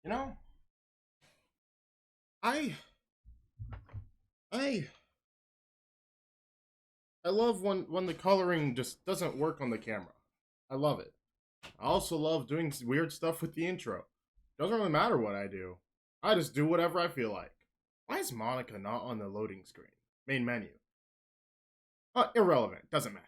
You know, I I I love when the coloring just doesn't work on the camera. I love it. I also love doing weird stuff with the intro. Doesn't really matter what I do. I just do whatever I feel like. Why is Monica not on the loading screen? Main menu. Irrelevant. Doesn't matter.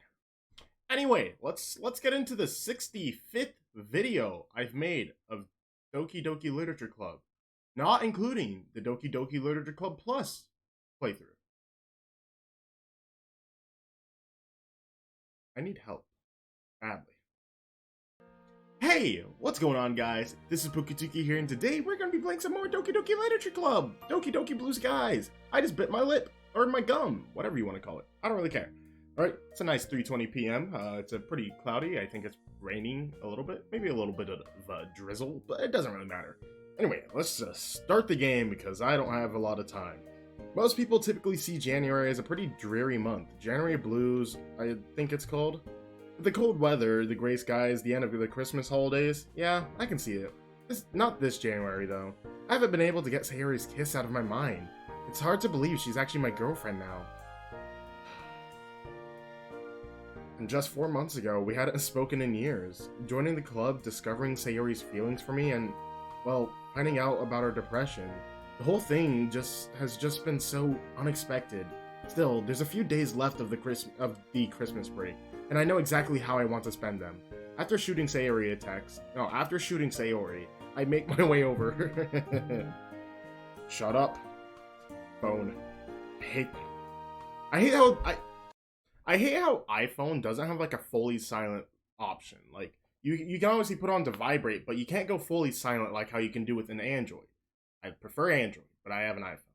Anyway, let's get into the 65th video I've made of Doki Doki Literature Club, not including the Doki Doki Literature Club Plus playthrough. I need help. Badly. Hey, what's going on, guys? This is PukaTuka here, and today we're going to be playing some more Doki Doki Literature Club! Doki Doki Blue Skies! I just bit my lip, or my gum, whatever you want to call it. I don't really care. Alright, it's a nice 3:20 p.m. It's a pretty cloudy. I think it's raining a little bit. Maybe a little bit of drizzle, but it doesn't really matter. Anyway, let's just start the game because I don't have a lot of time. Most people typically see January as a pretty dreary month. January blues, I think it's called. With the cold weather, the gray skies, the end of the Christmas holidays, yeah, I can see it. Not this January, though. I haven't been able to get Sayori's kiss out of my mind. It's hard to believe she's actually my girlfriend now. And just 4 months ago, we hadn't spoken in years. Joining the club, discovering Sayori's feelings for me, and, well, finding out about her depression. The whole thing has just been so unexpected. Still, there's a few days left of the Christmas break, and I know exactly how I want to spend them. After shooting Sayori, I make my way over. Shut up. Phone. I hate how I hate how iPhone doesn't have like a fully silent option. Like you can obviously put on to vibrate, but you can't go fully silent like how you can do with an Android. I prefer Android, but I have an iPhone.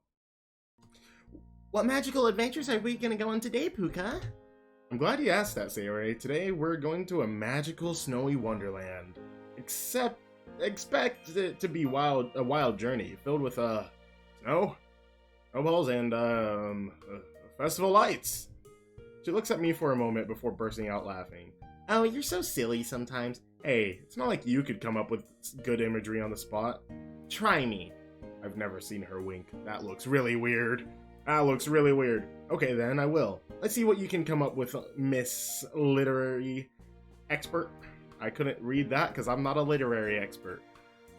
What magical adventures are we gonna go on today, Puka? I'm glad you asked that, Sayori. Today we're going to a magical snowy wonderland. Expect it to be a wild journey filled with snow, snowballs, and festival lights. She looks at me for a moment before bursting out laughing. Oh, you're so silly sometimes. Hey, it's not like you could come up with good imagery on the spot. Try me. I've never seen her wink. That looks really weird. Okay then, I will. Let's see what you can come up with, Miss Literary Expert. I couldn't read that because I'm not a literary expert.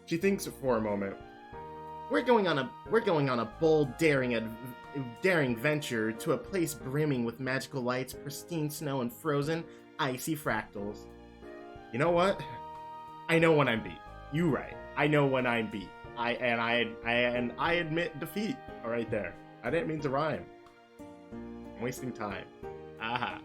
She thinks for a moment. We're going on a bold, daring venture to a place brimming with magical lights, pristine snow, and frozen, icy fractals. You know what? I know when I'm beat. You right. I know when I'm beat. I admit defeat. All right there. I didn't mean to rhyme. I'm wasting time. Aha.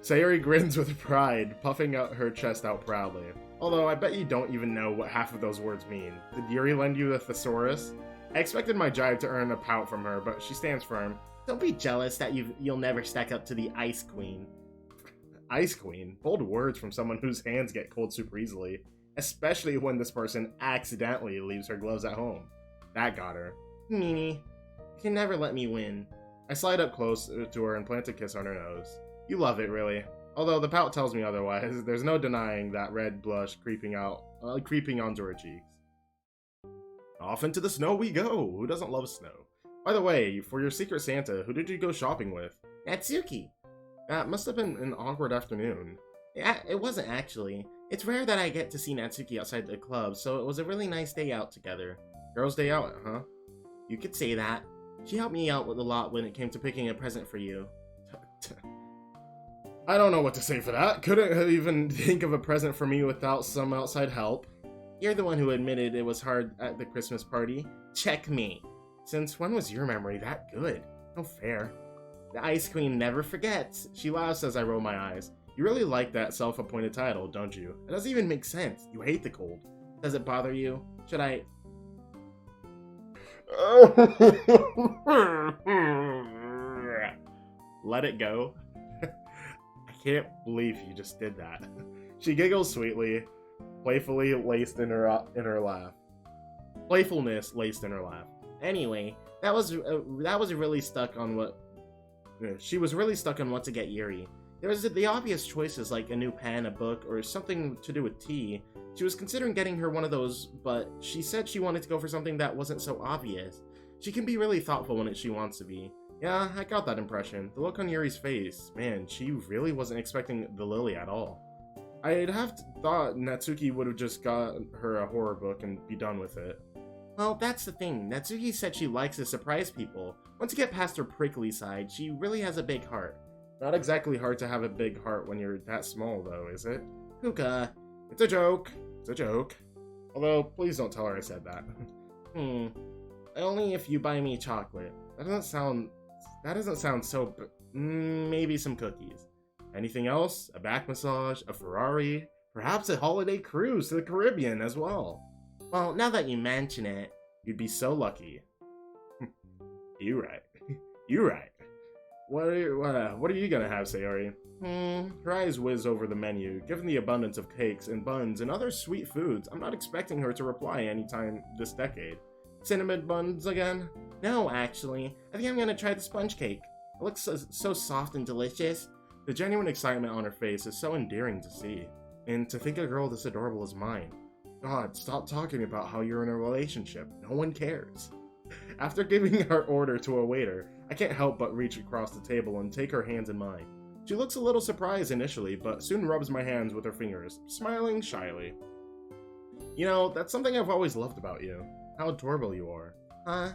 Sayori grins with pride, puffing out her chest out proudly. Although I bet you don't even know what half of those words mean. Did Yuri lend you the thesaurus? I expected my jive to earn a pout from her, but she stands firm. Don't be jealous that you'll never stack up to the Ice Queen. Ice Queen? Bold words from someone whose hands get cold super easily. Especially when this person accidentally leaves her gloves at home. That got her. Meanie, you can never let me win. I slide up close to her and plant a kiss on her nose. You love it, really. Although the pout tells me otherwise, there's no denying that red blush creeping onto her cheeks. Off into the snow we go! Who doesn't love snow? By the way, for your Secret Santa, who did you go shopping with? Natsuki. That must have been an awkward afternoon. Yeah, it wasn't actually. It's rare that I get to see Natsuki outside the club, so it was a really nice day out together. Girls' day out, huh? You could say that. She helped me out with a lot when it came to picking a present for you. I don't know what to say for that. Couldn't even think of a present for me without some outside help. You're the one who admitted it was hard at the Christmas party. Check me. Since when was your memory that good? No fair. The Ice Queen never forgets. She laughs as I roll my eyes. You really like that self-appointed title, don't you? It doesn't even make sense. You hate the cold. Does it bother you? Should I... Let it go. I can't believe you just did that. She giggles sweetly, playfully laced in her laugh. Playfulness laced in her laugh. Anyway, that was really stuck on what... She was really stuck on what to get Yuri. There was the obvious choices like a new pen, a book, or something to do with tea. She was considering getting her one of those, but she said she wanted to go for something that wasn't so obvious. She can be really thoughtful when she wants to be. Yeah, I got that impression. The look on Yuri's face, man, she really wasn't expecting the lily at all. I'd have thought Natsuki would have just got her a horror book and be done with it. Well, that's the thing. Natsuki said she likes to surprise people. Once you get past her prickly side, she really has a big heart. Not exactly hard to have a big heart when you're that small, though, is it? Puka. It's a joke. It's a joke. Although, please don't tell her I said that. Only if you buy me chocolate. That doesn't sound so... maybe some cookies. Anything else? A back massage? A Ferrari? Perhaps a holiday cruise to the Caribbean as well. Well, now that you mention it, you'd be so lucky. You right. You right. What are you gonna have, Sayori? Her eyes whiz over the menu. Given the abundance of cakes and buns and other sweet foods, I'm not expecting her to reply anytime this decade. Cinnamon buns again? No, actually. I think I'm gonna try the sponge cake. It looks so soft and delicious. The genuine excitement on her face is so endearing to see. And to think a girl this adorable is mine. God, stop talking about how you're in a relationship. No one cares. After giving her order to a waiter, I can't help but reach across the table and take her hands in mine. She looks a little surprised initially, but soon rubs my hands with her fingers, smiling shyly. You know, that's something I've always loved about you. How adorable you are. Huh?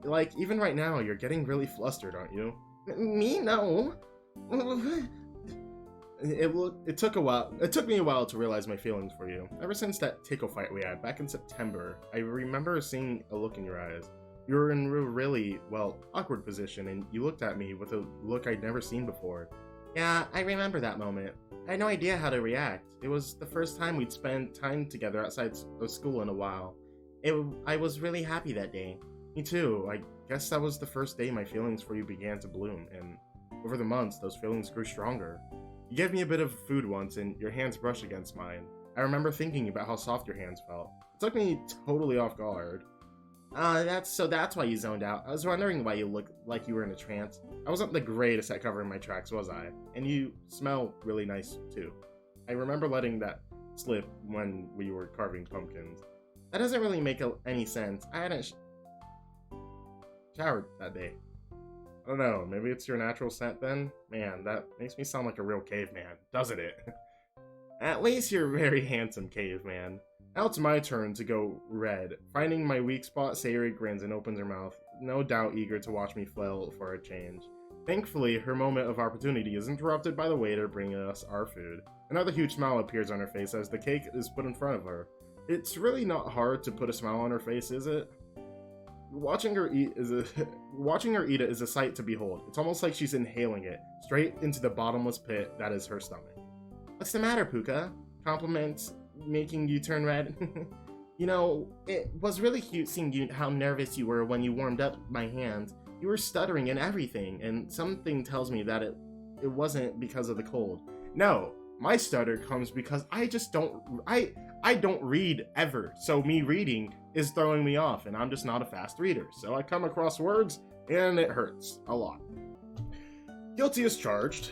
Like, even right now, you're getting really flustered, aren't you? Me? No. It took me a while to realize my feelings for you. Ever since that tickle fight we had back in September, I remember seeing a look in your eyes. You were in a really, awkward position, and you looked at me with a look I'd never seen before. Yeah, I remember that moment. I had no idea how to react. It was the first time we'd spent time together outside of school in a while. I was really happy that day. Me too. I guess that was the first day my feelings for you began to bloom, and over the months, those feelings grew stronger. You gave me a bit of food once, and your hands brushed against mine. I remember thinking about how soft your hands felt. It took me totally off guard. That's why you zoned out. I was wondering why you looked like you were in a trance. I wasn't the greatest at covering my tracks, was I? And you smell really nice, too. I remember letting that slip when we were carving pumpkins. That doesn't really make any sense. I hadn't showered that day. I don't know, maybe it's your natural scent then? Man, that makes me sound like a real caveman, doesn't it? At least you're a very handsome caveman. Now it's my turn to go red. Finding my weak spot, Sayori grins and opens her mouth, no doubt eager to watch me flail for a change. Thankfully, her moment of opportunity is interrupted by the waiter bringing us our food. Another huge smile appears on her face as the cake is put in front of her. It's really not hard to put a smile on her face, is it? Watching her eat it is a sight to behold. It's almost like she's inhaling it, straight into the bottomless pit that is her stomach. What's the matter, Puka? Compliments making you turn red? You know, it was really cute seeing how nervous you were when you warmed up my hands. You were stuttering and everything, and something tells me that it wasn't because of the cold. No, my stutter comes because I don't read ever, so me reading is throwing me off, and I'm just not a fast reader, so I come across words, and it hurts a lot. Guilty as charged.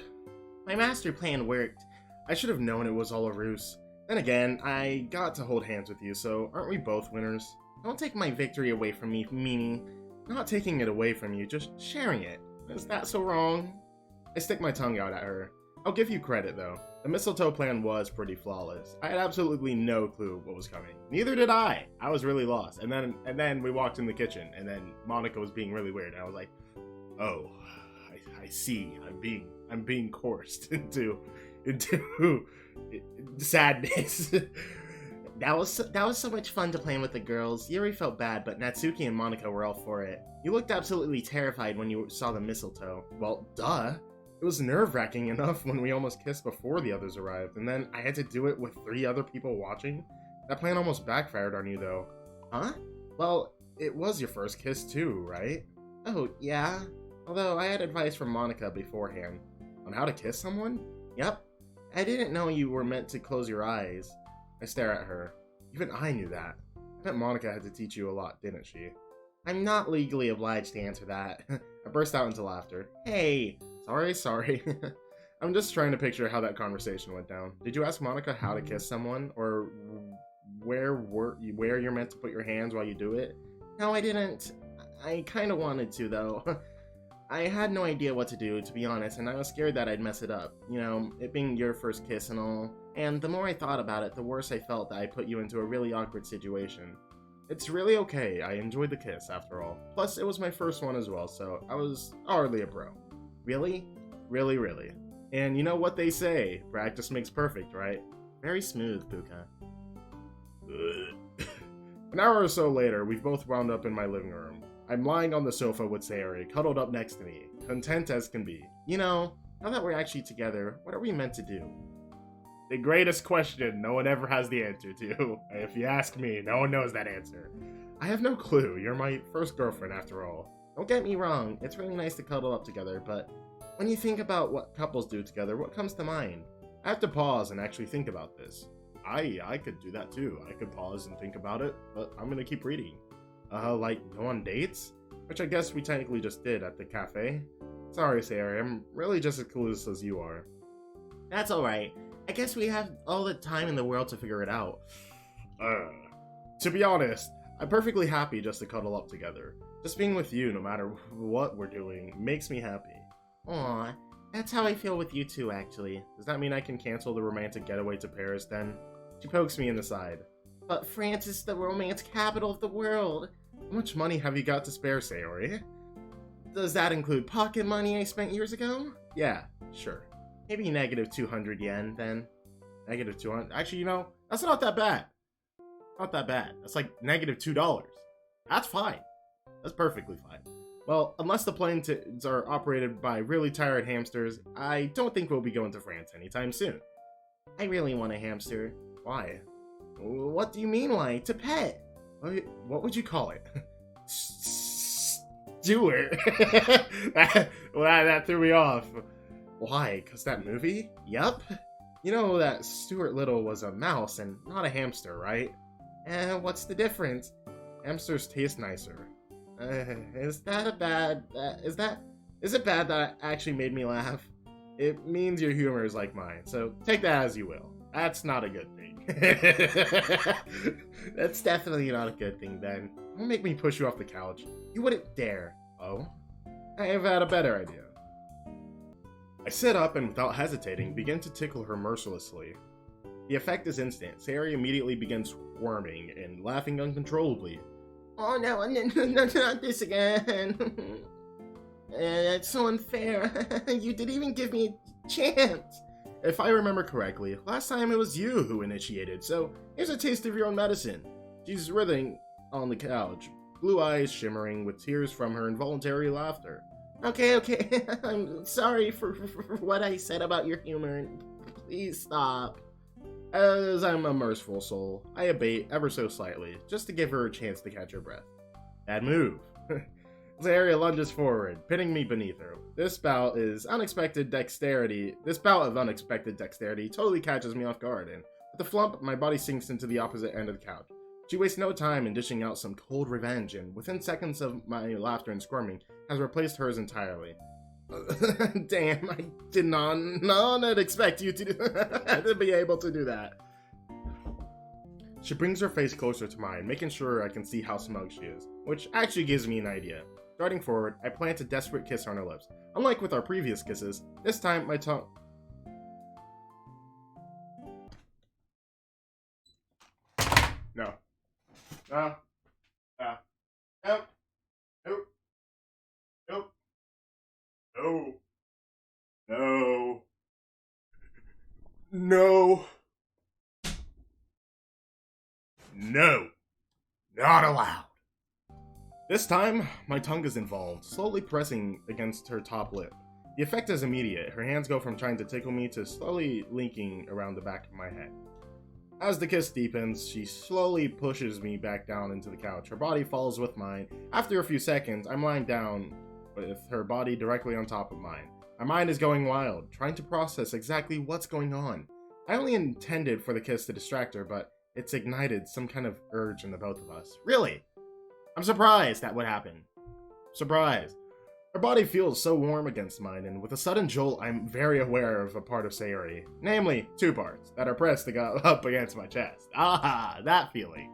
My master plan worked. I should have known it was all a ruse. Then again, I got to hold hands with you, so aren't we both winners? Don't take my victory away from me, meaning not taking it away from you, just sharing it. Is that so wrong? I stick my tongue out at her. I'll give you credit, though. The mistletoe plan was pretty flawless. I had absolutely no clue what was coming. Neither did I. I was really lost. And then we walked in the kitchen, and then Monica was being really weird. And I was like, "Oh, I see. I'm being coerced into sadness." That was so much fun to plan with the girls. Yuri felt bad, but Natsuki and Monica were all for it. You looked absolutely terrified when you saw the mistletoe. Well, duh. It was nerve-wracking enough when we almost kissed before the others arrived, and then I had to do it with 3 other people watching. That plan almost backfired on you, though. Huh? Well, it was your first kiss, too, right? Oh, yeah. Although I had advice from Monica beforehand. On how to kiss someone? Yep. I didn't know you were meant to close your eyes. I stare at her. Even I knew that. I bet Monica had to teach you a lot, didn't she? I'm not legally obliged to answer that. I burst out into laughter. Hey! Sorry. I'm just trying to picture how that conversation went down. Did you ask Monica how to kiss someone, or where you're meant to put your hands while you do it? No, I didn't. I kind of wanted to, though. I had no idea what to do, to be honest, and I was scared that I'd mess it up. You know, it being your first kiss and all. And the more I thought about it, the worse I felt that I put you into a really awkward situation. It's really okay. I enjoyed the kiss, after all. Plus, it was my first one as well, so I was hardly a pro. Really? Really, really. And you know what they say, practice makes perfect, right? Very smooth, Puka. An hour or so later, we've both wound up in my living room. I'm lying on the sofa with Sayori, cuddled up next to me, content as can be. You know, now that we're actually together, what are we meant to do? The greatest question no one ever has the answer to. If you ask me, no one knows that answer. I have no clue. You're my first girlfriend after all. Don't get me wrong, it's really nice to cuddle up together, but when you think about what couples do together, what comes to mind? I have to pause and actually think about this. I could do that too. I could pause and think about it, but I'm gonna keep reading. Like go on dates? Which I guess we technically just did at the cafe. Sorry, Sayori, I'm really just as clueless as you are. That's alright. I guess we have all the time in the world to figure it out. To be honest, I'm perfectly happy just to cuddle up together. Just being with you, no matter what we're doing, makes me happy. Aw, that's how I feel with you too, actually. Does that mean I can cancel the romantic getaway to Paris then? She pokes me in the side. But France is the romance capital of the world. How much money have you got to spare, Sayori? Does that include pocket money I spent years ago? Yeah, sure. Maybe negative 200 yen, then. Negative 200? Actually, you know, that's not that bad. Not that bad. That's like negative $2. That's fine. That's perfectly fine. Well, unless the planes are operated by really tired hamsters, I don't think we'll be going to France anytime soon. I really want a hamster. Why? What do you mean why? To pet. What would you call it? Stewart. That threw me off. Why? 'Cause that movie? Yup. You know that Stuart Little was a mouse and not a hamster, right? What's the difference? Hamsters taste nicer. Is it bad that actually made me laugh? It means your humor is like mine, so take that as you will. That's not a good thing. That's definitely not a good thing, then. Don't make me push you off the couch. You wouldn't dare. Oh? I have had a better idea. I sit up and without hesitating begin to tickle her mercilessly. The effect is instant. Sayori immediately begins squirming and laughing uncontrollably. Oh no, not this again. That's so unfair. You didn't even give me a chance. If I remember correctly, last time it was you who initiated, so here's a taste of your own medicine. She's writhing on the couch, blue eyes shimmering with tears from her involuntary laughter. Okay. I'm sorry for what I said about your humor. Please stop. As I'm a merciful soul, I abate ever so slightly, just to give her a chance to catch her breath. Bad move. Sayori lunges forward, pinning me beneath her. This bout of unexpected dexterity totally catches me off guard, and with a flump, my body sinks into the opposite end of the couch. She wastes no time in dishing out some cold revenge, and within seconds of my laughter and squirming, has replaced hers entirely. Damn, I did not expect you to be able to do that. She brings her face closer to mine, making sure I can see how smug she is, which actually gives me an idea. Starting forward, I plant a desperate kiss on her lips. Unlike with our previous kisses, this time my tongue... No. No. Nope. Nope. Nope. No. No. No. No. Not allowed. This time, my tongue is involved, slowly pressing against her top lip. The effect is immediate. Her hands go from trying to tickle me to slowly linking around the back of my head. As the kiss deepens, she slowly pushes me back down into the couch. Her body follows with mine. After a few seconds, I'm lying down with her body directly on top of mine. My mind is going wild, trying to process exactly what's going on. I only intended for the kiss to distract her, but it's ignited some kind of urge in the both of us. Really? I'm surprised that would happen. Surprised. Her body feels so warm against mine, and with a sudden jolt, I'm very aware of a part of Sayori. Namely, two parts that are pressed up against my chest. Ah, that feeling.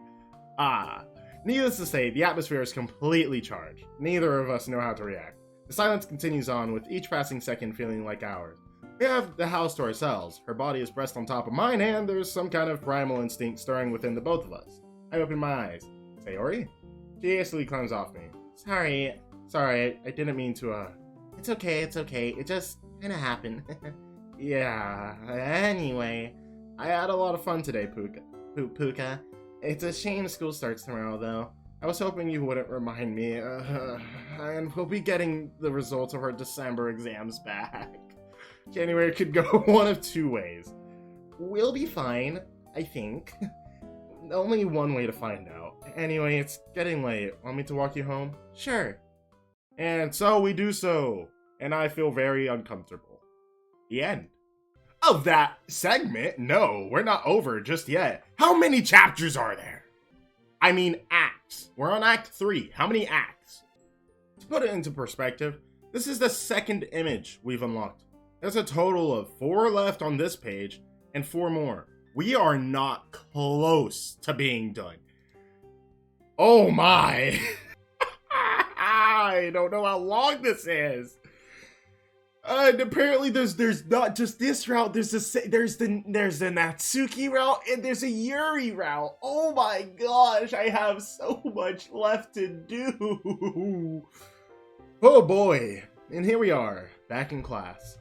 Ah. Needless to say, the atmosphere is completely charged. Neither of us know how to react. The silence continues on, with each passing second feeling like hours. We have the house to ourselves. Her body is pressed on top of mine, and there's some kind of primal instinct stirring within the both of us. I open my eyes. Sayori? She hastily climbs off me. Sorry, I didn't mean to, It's okay. It just kinda happened. Yeah, anyway. I had a lot of fun today, Puka. It's a shame school starts tomorrow, though. I was hoping you wouldn't remind me, and we'll be getting the results of our December exams back. January could go one of two ways. We'll be fine, I think. Only one way to find out. Anyway, it's getting late. Want me to walk you home? Sure. And so we do so. And I feel very uncomfortable. The end of that segment. No, we're not over just yet. How many chapters are there? I mean acts. We're on Act 3. How many acts? To put it into perspective, this is the second image we've unlocked. There's a total of 4 left on this page and 4 more. We are not close to being done. Oh my. I don't know how long this is. And apparently there's not just this route, there's the Natsuki route and there's a Yuri route. Oh my gosh, I have so much left to do. Oh boy. And here we are, back in class.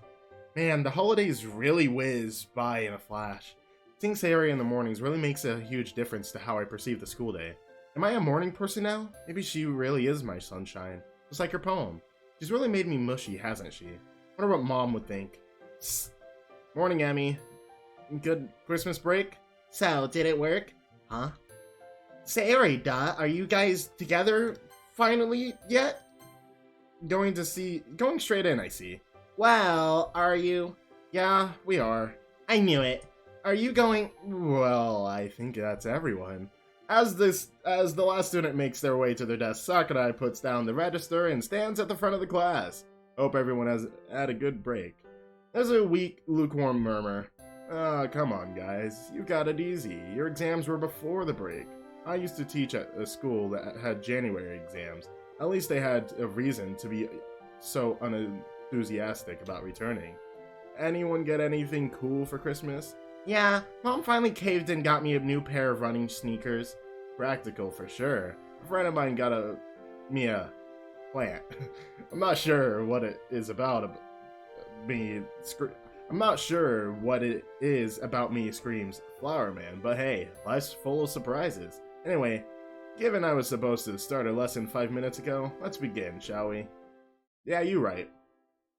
Man, the holidays really whiz by in a flash. Seeing Sayori in the mornings really makes a huge difference to how I perceive the school day. Am I a morning person now? Maybe she really is my sunshine. Just like her poem. She's really made me mushy, hasn't she? Wonder what Mom would think. Psst. Morning, Emmy. Good Christmas break? So, did it work? Huh? Sayori, are you guys together finally yet? Going straight in, I see. Well, are you? Yeah, we are. I knew it. Are you going? Well, I think that's everyone. As the last student makes their way to their desk, Sakurai puts down the register and stands at the front of the class. Hope everyone has had a good break. There's a weak, lukewarm murmur. Come on, guys. You got it easy. Your exams were before the break. I used to teach at a school that had January exams. At least they had a reason to be so unenthusiastic about returning. Anyone get anything cool for Christmas? Yeah, Mom finally caved and got me a new pair of running sneakers. Practical for sure. A friend of mine got me a plant. I'm not sure what it is about me. I'm not sure what it is about me screams Flower Man, but hey, life's full of surprises. Anyway, given I was supposed to start a lesson 5 minutes ago, let's begin, shall we? Yeah, you're right.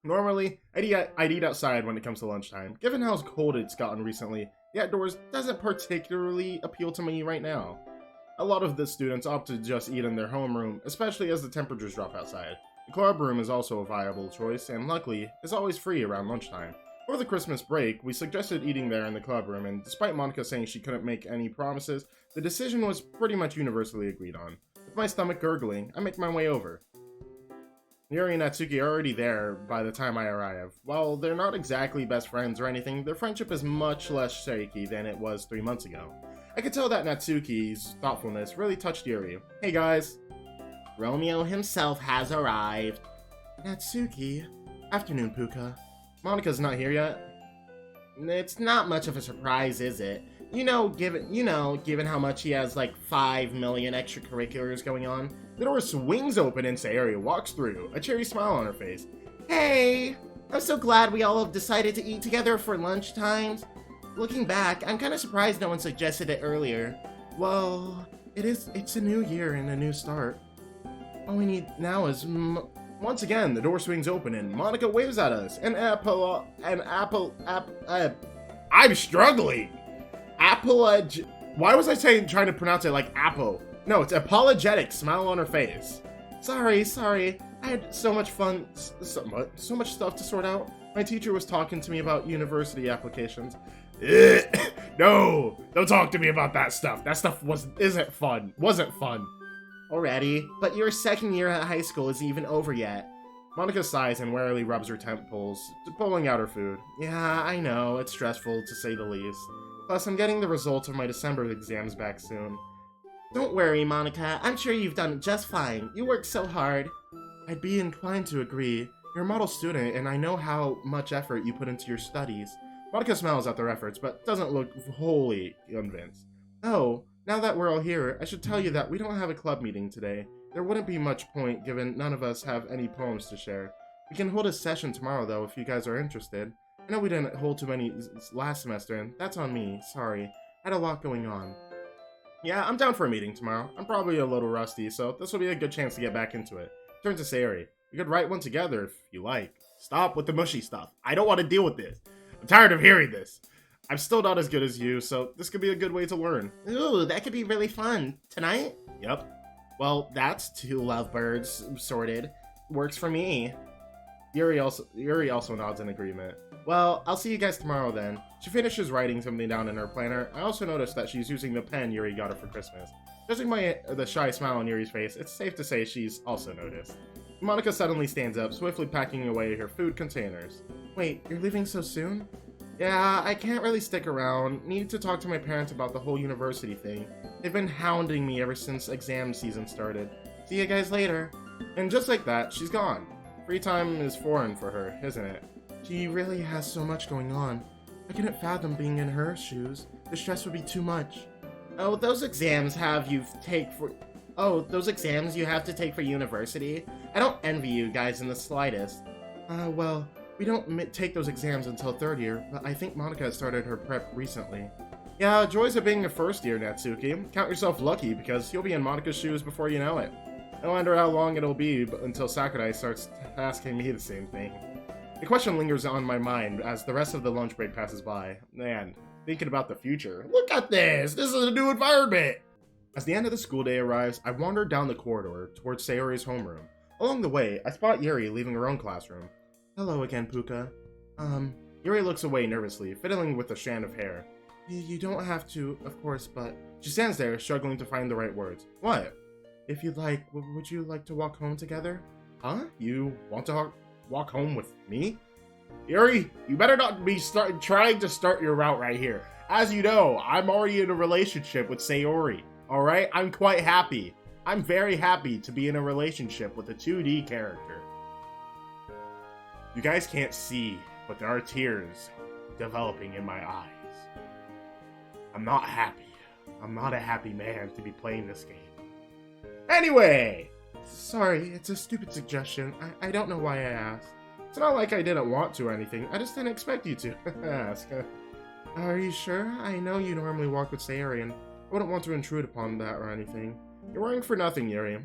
Normally, I'd eat outside when it comes to lunchtime. Given how cold it's gotten recently, the outdoors doesn't particularly appeal to me right now. A lot of the students opt to just eat in their homeroom, especially as the temperatures drop outside. The club room is also a viable choice, and luckily, is always free around lunchtime. For the Christmas break, we suggested eating there in the club room, and despite Monica saying she couldn't make any promises, the decision was pretty much universally agreed on. With my stomach gurgling, I make my way over. Yuri and Natsuki are already there by the time I arrive. While they're not exactly best friends or anything, their friendship is much less shaky than it was 3 months ago. I could tell that Natsuki's thoughtfulness really touched Yuri. Hey guys. Romeo himself has arrived. Natsuki. Afternoon, Puka. Monica's not here yet. It's not much of a surprise, is it? Given how much he has like 5 million extracurriculars going on. The door swings open and Sayori walks through, a cheery smile on her face. Hey! I'm so glad we all have decided to eat together for lunch times. Looking back, I'm kind of surprised no one suggested it earlier. Well, it's a new year and a new start. All we need now is once again, the door swings open and Monica waves at us. I'm struggling. Why was I trying to pronounce it like apple? No, it's apologetic smile on her face. Sorry. I had so much fun, so much stuff to sort out. My teacher was talking to me about university applications. No, don't talk to me about that stuff. That stuff wasn't fun. Already, but your second year at high school isn't even over yet. Monica sighs and warily rubs her temples, pulling out her food. Yeah, I know, it's stressful to say the least. Plus, I'm getting the results of my December exams back soon. Don't worry, Monica. I'm sure you've done just fine. You worked so hard. I'd be inclined to agree. You're a model student, and I know how much effort you put into your studies. Monica smiles at their efforts, but doesn't look wholly convinced. Oh, now that we're all here, I should tell you that we don't have a club meeting today. There wouldn't be much point, given none of us have any poems to share. We can hold a session tomorrow, though, if you guys are interested. I know we didn't hold too many last semester, and that's on me. Sorry. I had a lot going on. Yeah, I'm down for a meeting tomorrow. I'm probably a little rusty, so this will be a good chance to get back into it. Turn to Sayori. We could write one together if you like. Stop with the mushy stuff. I don't want to deal with this. I'm tired of hearing this. I'm still not as good as you, so this could be a good way to learn. Ooh, that could be really fun. Tonight? Yep. Well, that's two lovebirds sorted. Works for me. Yuri also nods in agreement. Well, I'll see you guys tomorrow then. She finishes writing something down in her planner. I also noticed that she's using the pen Yuri got her for Christmas. Judging by the shy smile on Yuri's face, it's safe to say she's also noticed. Monica suddenly stands up, swiftly packing away her food containers. Wait, you're leaving so soon? Yeah, I can't really stick around. Need to talk to my parents about the whole university thing. They've been hounding me ever since exam season started. See you guys later. And just like that, she's gone. Free time is foreign for her, isn't it? She really has so much going on. I couldn't fathom being in her shoes. The stress would be too much. Oh, those exams you have to take for university? I don't envy you guys in the slightest. Well, we don't take those exams until third year, but I think Monica has started her prep recently. Yeah, joys of being a first year, Natsuki. Count yourself lucky, because you'll be in Monica's shoes before you know it. I wonder how long it'll be until Sakurai starts asking me the same thing. The question lingers on my mind as the rest of the lunch break passes by, and thinking about the future. Look at this! This is a new environment! As the end of the school day arrives, I wander down the corridor towards Sayori's homeroom. Along the way, I spot Yuri leaving her own classroom. Hello again, Puka. Yuri looks away nervously, fiddling with a strand of hair. You don't have to, of course, but... She stands there, struggling to find the right words. What? If you'd like, would you like to walk home together? Huh? You want to walk home with me? Yuri, you better not be trying to start your route right here. As you know, I'm already in a relationship with Sayori. Alright? I'm quite happy. I'm very happy to be in a relationship with a 2D character. You guys can't see, but there are tears developing in my eyes. I'm not happy. I'm not a happy man to be playing this game. Anyway! Sorry, it's a stupid suggestion. I don't know why I asked. It's not like I didn't want to or anything. I just didn't expect you to ask. Are you sure? I know you normally walk with Sayori, and I wouldn't want to intrude upon that or anything. You're worrying for nothing, Yuri.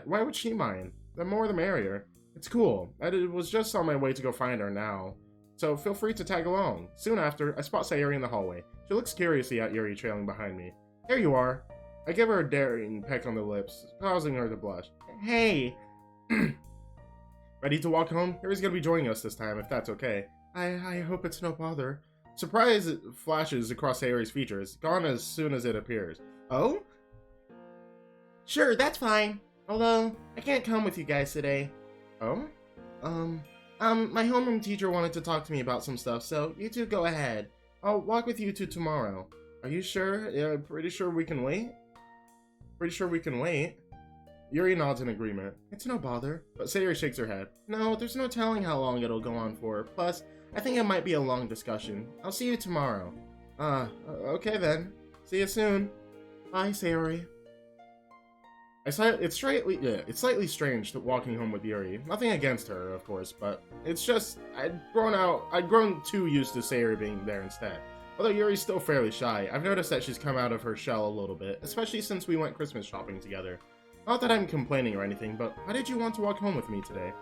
Why would she mind? The more the merrier. It's cool. I was just on my way to go find her now. So feel free to tag along. Soon after, I spot Sayori in the hallway. She looks curiously at Yuri trailing behind me. There you are. I give her a daring peck on the lips, causing her to blush. Hey! Ready to walk home? Yuri's gonna be joining us this time, if that's okay. I hope it's no bother. Surprise flashes across Sayori's features, gone as soon as it appears. Oh? Sure, that's fine. Although, I can't come with you guys today. Oh? My homeroom teacher wanted to talk to me about some stuff, so you two go ahead. I'll walk with you two tomorrow. Are you sure? Yeah, pretty sure we can wait? Pretty sure we can wait. Yuri nods in agreement. It's no bother. But Sayori shakes her head. No, there's no telling how long it'll go on for. Plus, I think it might be a long discussion. I'll see you tomorrow. Okay then. See you soon. Bye, Sayori. It's slightly strange that walking home with Yuri. Nothing against her, of course, but it's just I'd grown too used to Sayori being there instead. Although Yuri's still fairly shy, I've noticed that she's come out of her shell a little bit, especially since we went Christmas shopping together. Not that I'm complaining or anything, but why did you want to walk home with me today?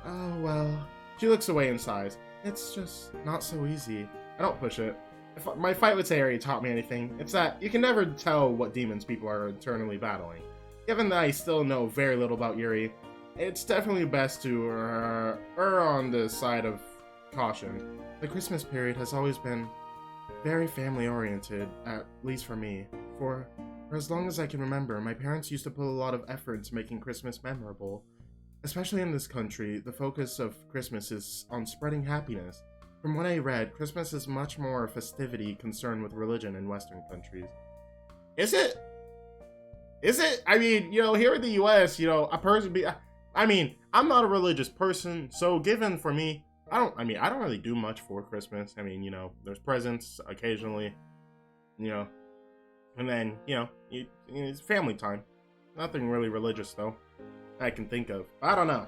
Oh, well... She looks away and sighs. It's just not so easy. I don't push it. If my fight with Sayori taught me anything, it's that you can never tell what demons people are internally battling. Given that I still know very little about Yuri, it's definitely best to err on the side of caution. The Christmas period has always been very family-oriented, at least for me. For as long as I can remember, my parents used to put a lot of effort into making Christmas memorable. Especially in this country, the focus of Christmas is on spreading happiness. From what I read, Christmas is much more a festivity concerned with religion in Western countries. Is it? Is it? I mean, here in the US, a person I'm not a religious person, so given for me, I don't really do much for Christmas. I mean, there's presents occasionally, and then, it's family time. Nothing really religious, though, I can think of. I don't know.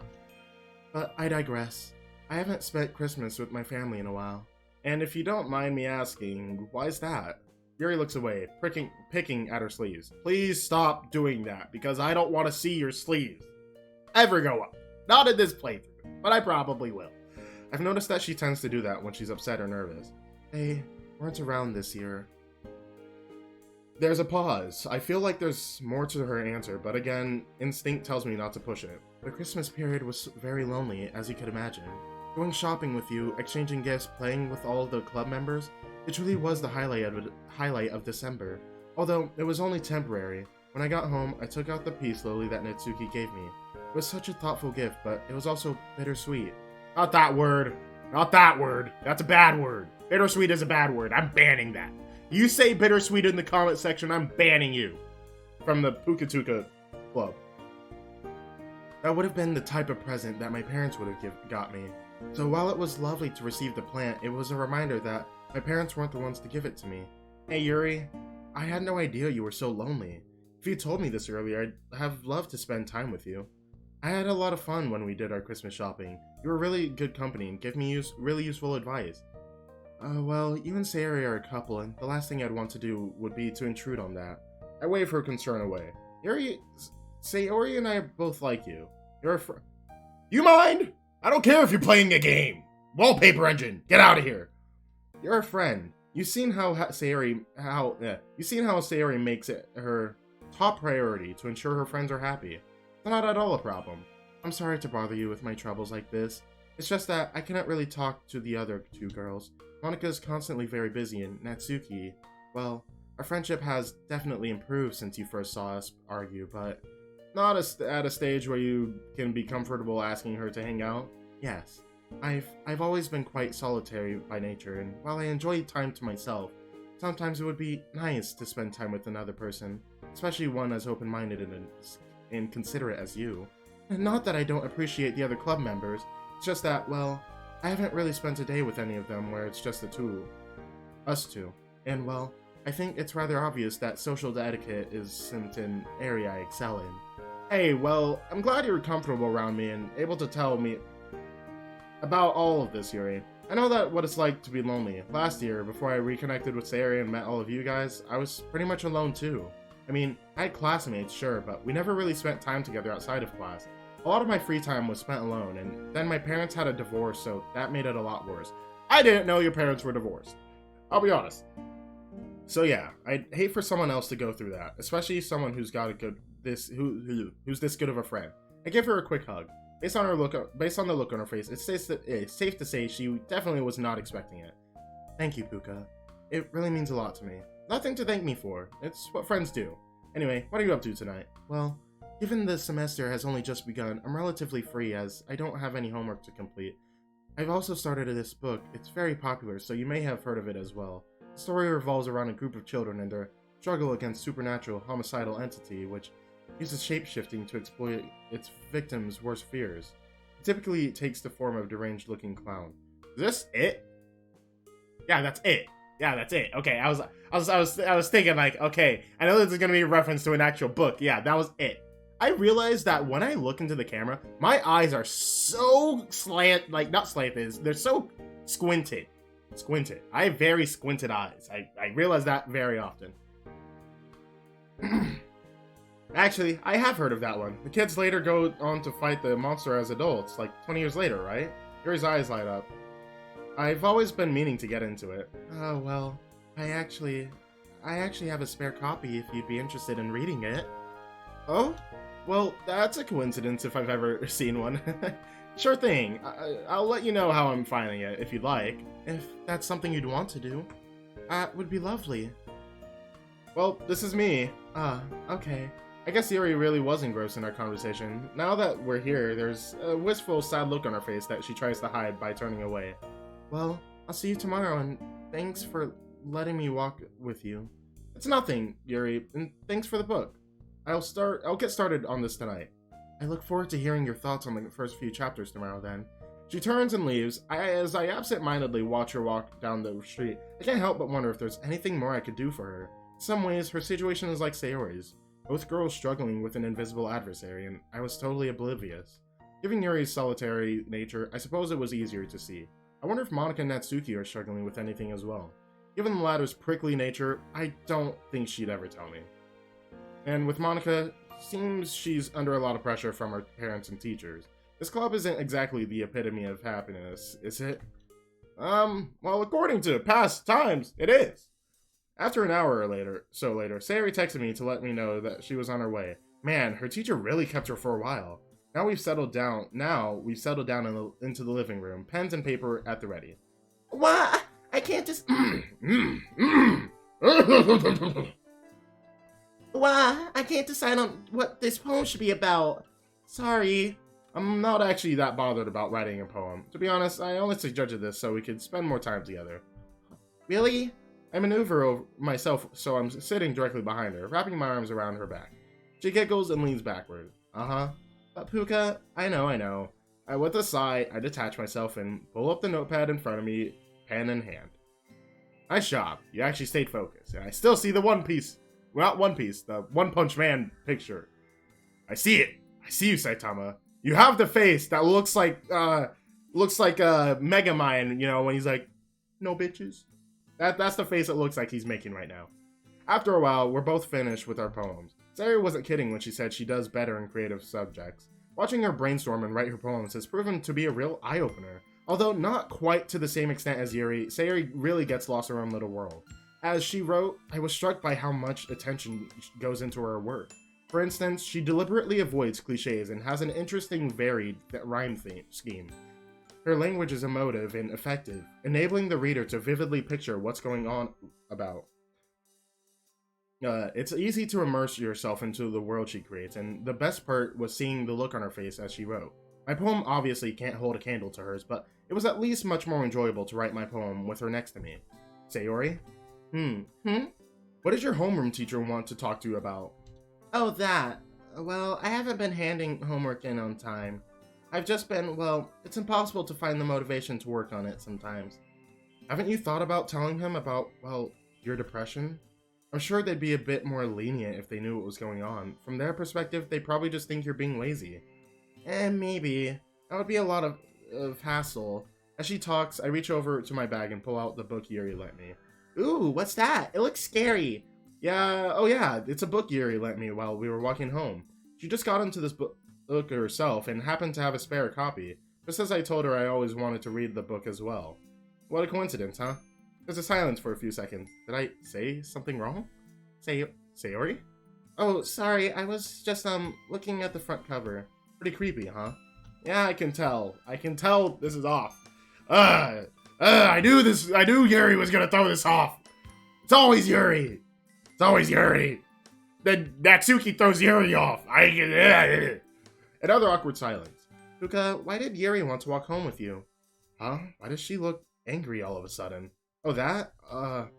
But I digress. I haven't spent Christmas with my family in a while. And if you don't mind me asking, why is that? Yuri looks away, picking at her sleeves. Please stop doing that, because I don't want to see your sleeves ever go up. Not in this playthrough, but I probably will. I've noticed that she tends to do that when she's upset or nervous. They weren't around this year. There's a pause. I feel like there's more to her answer, but again, instinct tells me not to push it. The Christmas period was very lonely, as you could imagine. Going shopping with you, exchanging gifts, playing with all the club members, it truly was the highlight of December. Although, it was only temporary. When I got home, I took out the peace lily that Natsuki gave me. It was such a thoughtful gift, but it was also bittersweet. Not that word. Not that word. That's a bad word. Bittersweet is a bad word. I'm banning that. You say bittersweet in the comment section, I'm banning you. From the PukaTuka club. That would have been the type of present that my parents would have got me. So while it was lovely to receive the plant, it was a reminder that my parents weren't the ones to give it to me. Hey Yuri, I had no idea you were so lonely. If you told me this earlier, I'd have loved to spend time with you. I had a lot of fun when we did our Christmas shopping. You were really good company and gave me really useful advice. Well, you and Sayori are a couple, and the last thing I'd want to do would be to intrude on that. I wave her concern away. Sayori and I both like you. You're a You mind? I don't care if you're playing a game. Wallpaper engine, get out of here. You're a friend. You've seen how Sayori makes it her top priority to ensure her friends are happy. It's not at all a problem. I'm sorry to bother you with my troubles like this. It's just that I cannot really talk to the other two girls. Monika's constantly very busy, and Natsuki, well, our friendship has definitely improved since you first saw us argue, but not at a stage where you can be comfortable asking her to hang out? Yes. I've always been quite solitary by nature, and while I enjoy time to myself, sometimes it would be nice to spend time with another person, especially one as open-minded and considerate as you. And not that I don't appreciate the other club members, it's just that, well, I haven't really spent a day with any of them where it's just us two. And, well, I think it's rather obvious that social etiquette isn't an area I excel in. Hey, well, I'm glad you're comfortable around me and able to tell me about all of this, Yuri. I know that what it's like to be lonely. Last year, before I reconnected with Sayori and met all of you guys, I was pretty much alone too. I mean, I had classmates, sure, but we never really spent time together outside of class. A lot of my free time was spent alone, and then my parents had a divorce, so that made it a lot worse. I didn't know your parents were divorced. I'll be honest. So yeah, I'd hate for someone else to go through that, especially someone who's got who's this good of a friend. I give her a quick hug. Based on the look on her face, it's safe to say she definitely was not expecting it. Thank you, Puka. It really means a lot to me. Nothing to thank me for. It's what friends do. Anyway, what are you up to tonight? Well, given the semester has only just begun, I'm relatively free as I don't have any homework to complete. I've also started this book. It's very popular, so you may have heard of it as well. The story revolves around a group of children and their struggle against supernatural homicidal entity, which uses shapeshifting to exploit its victims' worst fears. It typically takes the form of a deranged-looking clown. Is this it? Yeah, that's it. Yeah, that's it. Okay, I was thinking like, okay, I know this is gonna be a reference to an actual book. Yeah, that was it. I realized that when I look into the camera, my eyes are so not slanted, they're so squinted. I have very squinted eyes. I realize that very often. Actually, I have heard of that one. The kids later go on to fight the monster as adults, like 20 years later, right? Yuri's eyes light up. I've always been meaning to get into it. Oh, well, I actually have a spare copy if you'd be interested in reading it. Oh? Well, that's a coincidence if I've ever seen one. Sure thing. I'll let you know how I'm finding it, if you'd like. If that's something you'd want to do. That would be lovely. Well, this is me. Okay. I guess Sayori really was engrossed in our conversation. Now that we're here, there's a wistful, sad look on her face that she tries to hide by turning away. Well, I'll see you tomorrow, and thanks for letting me walk with you. It's nothing, Yuri, and thanks for the book. I'll get started on this tonight. I look forward to hearing your thoughts on the first few chapters tomorrow then. She turns and leaves. As I absent-mindedly watch her walk down the street, I can't help but wonder if there's anything more I could do for her. In some ways, her situation is like Sayori's. Both girls struggling with an invisible adversary, and I was totally oblivious. Given Yuri's solitary nature, I suppose it was easier to see. I wonder if Monica and Natsuki are struggling with anything as well. Given the latter's prickly nature, I don't think she'd ever tell me. And with Monica, seems she's under a lot of pressure from her parents and teachers. This club isn't exactly the epitome of happiness, is it? Well, according to past times, it is. After an hour or later, Sayori texted me to let me know that she was on her way. Man, her teacher really kept her for a while. Now we've settled down into the living room, pens and paper at the ready. Why? I can't just... Why? I can't decide on what this poem should be about. Sorry. I'm not actually that bothered about writing a poem. To be honest, I only suggested this so we could spend more time together. Really? I maneuver over myself so I'm sitting directly behind her, wrapping my arms around her back. She giggles and leans backward. Uh-huh. But Puka, I know. With a sigh, I detach myself and pull up the notepad in front of me, pen in hand. Nice job. You actually stayed focused, and I still see the One Piece. Well, not One Piece, the One Punch Man picture. I see it. I see you, Saitama. You have the face that looks like Megamind, you know, when he's like, no bitches. That's the face it looks like he's making right now. After a while, we're both finished with our poems. Sayori wasn't kidding when she said she does better in creative subjects. Watching her brainstorm and write her poems has proven to be a real eye-opener. Although not quite to the same extent as Yuri, Sayori really gets lost in her own little world. As she wrote, I was struck by how much attention goes into her work. For instance, she deliberately avoids cliches and has an interesting, varied rhyme scheme. Her language is emotive and effective, enabling the reader to vividly picture what's going on about. It's easy to immerse yourself into the world she creates, and the best part was seeing the look on her face as she wrote. My poem obviously can't hold a candle to hers, but it was at least much more enjoyable to write my poem with her next to me. Sayori? What does your homeroom teacher want to talk to you about? Oh, that. Well, I haven't been handing homework in on time. I've just been, well, it's impossible to find the motivation to work on it sometimes. Haven't you thought about telling him about, well, your depression? I'm sure they'd be a bit more lenient if they knew what was going on. From their perspective, they probably just think you're being lazy. Maybe. That would be a lot of hassle. As she talks, I reach over to my bag and pull out the book Yuri lent me. Ooh, what's that? It looks scary. Yeah, it's a book Yuri lent me while we were walking home. She just got into this book herself and happened to have a spare copy, just as I told her I always wanted to read the book as well. What a coincidence, huh? There's a silence for a few seconds. Did I say something wrong? Sayori? Oh, sorry, I was just, looking at the front cover. Pretty creepy, huh? Yeah, I can tell. This is off. I knew Yuri was gonna throw this off. It's always Yuri. Then Natsuki throws Yuri off. Another awkward silence. Puka, why did Yuri want to walk home with you? Huh? Why does she look angry all of a sudden? Oh, that? I'm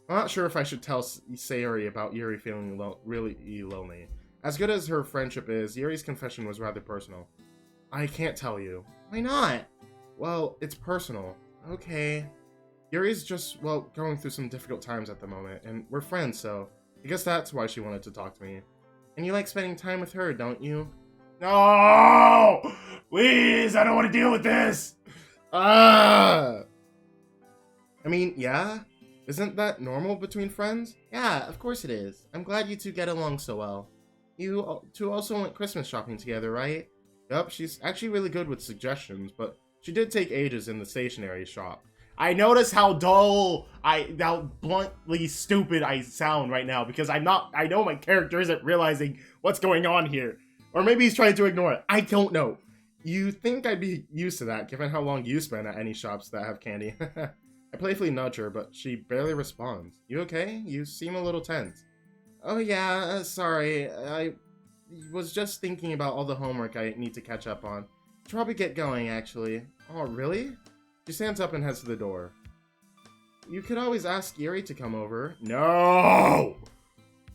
not sure if I should tell Sayori about Yuri feeling really lonely. As good as her friendship is, Yuri's confession was rather personal. I can't tell you. Why not? Well, it's personal. Okay. Yuri's just, well, going through some difficult times at the moment, and we're friends, so I guess that's why she wanted to talk to me. And you like spending time with her, don't you? No! Please, I don't want to deal with this! I mean, yeah? Isn't that normal between friends? Yeah, of course it is. I'm glad you two get along so well. You two also went Christmas shopping together, right? Yup, she's actually really good with suggestions, but she did take ages in the stationery shop. I notice how how bluntly stupid I sound right now, because I know my character isn't realizing what's going on here. Or maybe he's trying to ignore it. I don't know. You think I'd be used to that, given how long you spend at any shops that have candy. I playfully nudge her, but she barely responds. You okay? You seem a little tense. Oh yeah, sorry. was just thinking about all the homework I need to catch up on. Should probably get going, actually. Oh, really? She stands up and heads to the door. You could always ask Sayori to come over. No!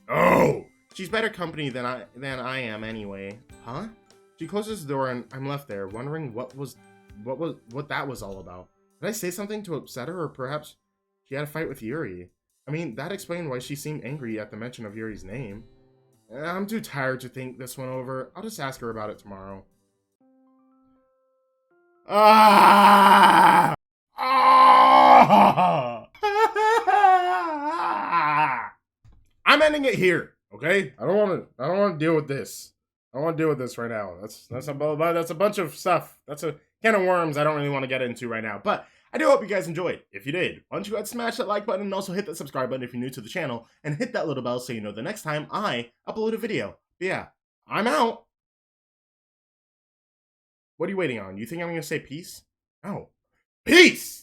No! She's better company than I am anyway. Huh? She closes the door and I'm left there, wondering what that was all about. Did I say something to upset her, or perhaps she had a fight with Yuri? I mean, that explained why she seemed angry at the mention of Yuri's name. I'm too tired to think this one over. I'll just ask her about it tomorrow. Ah! Ah! I'm ending it here. Okay? I don't want to deal with this. I don't want to deal with this right now. That's a bunch of stuff. That's a can of worms I don't really want to get into right now. But I do hope you guys enjoyed. If you did, why don't you go ahead and smash that like button and also hit that subscribe button if you're new to the channel, and hit that little bell so you know the next time I upload a video. But yeah, I'm out. What are you waiting on? You think I'm going to say peace? No. Peace!